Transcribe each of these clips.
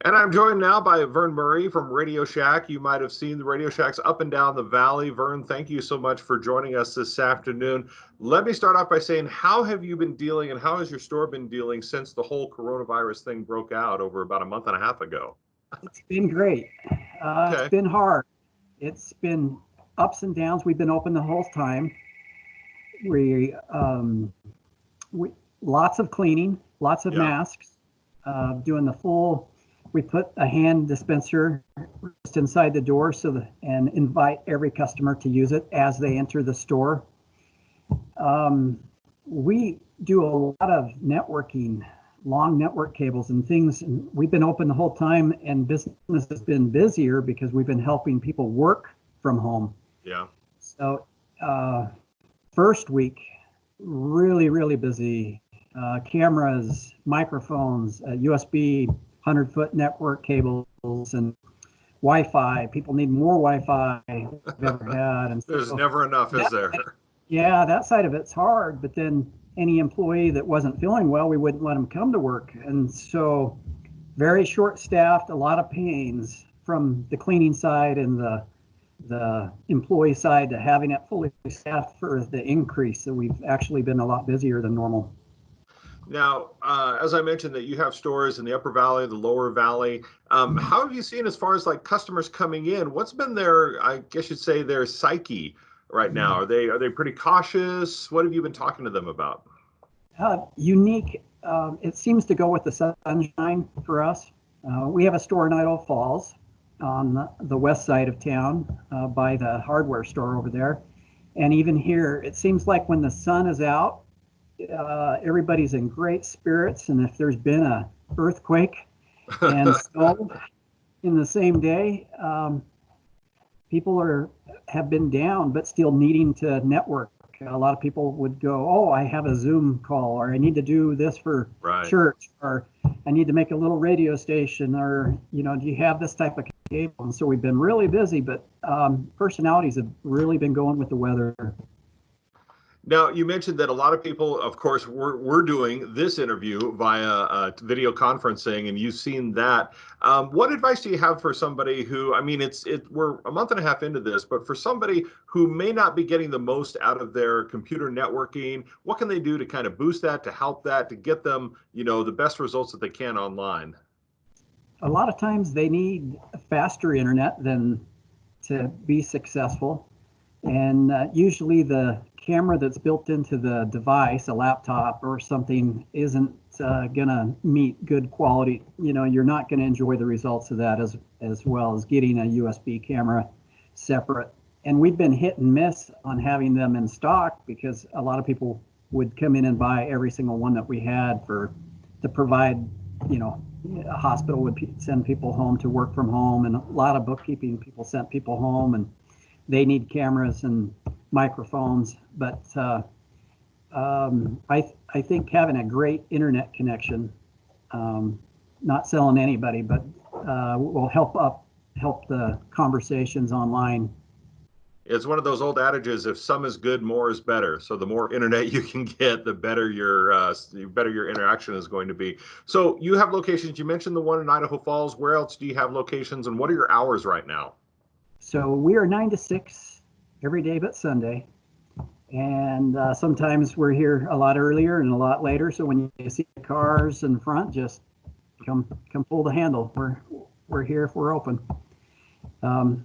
And I'm joined now by Vern Murray from Radio Shack. You might have seen the Radio Shacks up and down the valley. Vern, thank you so much for joining us this afternoon. Let me start off by saying, how have you been dealing and how has your store been dealing since the whole coronavirus thing broke out over about a month and a half ago? It's been great. It's Okay. been hard. It's been ups and downs. We've been open the whole time. We, we lots of cleaning, lots of Yeah. masks, doing the full. We put a hand dispenser just inside the door and invite every customer to use it as they enter the store. We do a lot of networking, long network cables and things. And we've been open the whole time, and business has been busier because we've been helping people work from home. Yeah. So first week, really, really busy. Cameras, microphones, USB 100-foot network cables, and Wi-Fi. People need more Wi-Fi we've ever had. And There's so never enough, is there? yeah, that side of it's hard. But then any employee that wasn't feeling well, we wouldn't let them come to work. And so very short-staffed, a lot of pains from the cleaning side and the employee side to having it fully staffed for the increase. So we've actually been a lot busier than normal. Now, as I mentioned, that you have stores in the upper valley, the lower valley. How have you seen as far as like customers coming in? What's been their, I guess you'd say, their psyche right now? Are they pretty cautious? What have you been talking to them about? Unique. It seems to go with the sunshine for us. We have a store in Idaho Falls on the west side of town by the hardware store over there. And even here, it seems like when the sun is out, everybody's in great spirits. And if there's been a earthquake and snow in the same day, people have been down, but still needing to network. A lot of people would go, oh, I have a Zoom call, or I need to do this for church, or I need to make a little radio station, or, do you have this type of cable? And so we've been really busy, but personalities have really been going with the weather. Now, you mentioned that a lot of people, of course, we're doing this interview via video conferencing, and you've seen that. What advice do you have for somebody who, I mean, we're a month and a half into this, but for somebody who may not be getting the most out of their computer networking, what can they do to kind of boost that, to help that, to get them, the best results that they can online? A lot of times they need faster internet than to be successful. And usually the camera that's built into the device, a laptop or something, isn't going to meet good quality. You're not going to enjoy the results of that as well as getting a USB camera separate. And we've been hit and miss on having them in stock because a lot of people would come in and buy every single one that we had to provide, a hospital would send people home to work from home, and a lot of bookkeeping people sent people home, and they need cameras and microphones. But I think having a great internet connection, not selling anybody, but will help the conversations online. It's one of those old adages: if some is good, more is better. So the more internet you can get, the better your interaction is going to be. So you have locations. You mentioned the one in Idaho Falls. Where else do you have locations, and what are your hours right now? So we are 9 to 6 every day but Sunday. And sometimes we're here a lot earlier and a lot later. So when you see the cars in front, just come pull the handle. We're here if we're open. All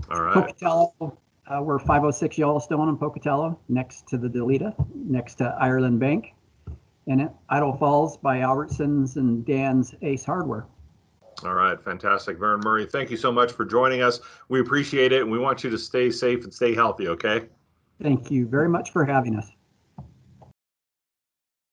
right. Pocatello, we're 506 Yellowstone in Pocatello, next to the Delita, next to Ireland Bank. And at Idaho Falls by Albertsons and Dan's Ace Hardware. All right, fantastic. Vern Murray, thank you so much for joining us. We appreciate it, and we want you to stay safe and stay healthy, okay? Thank you very much for having us.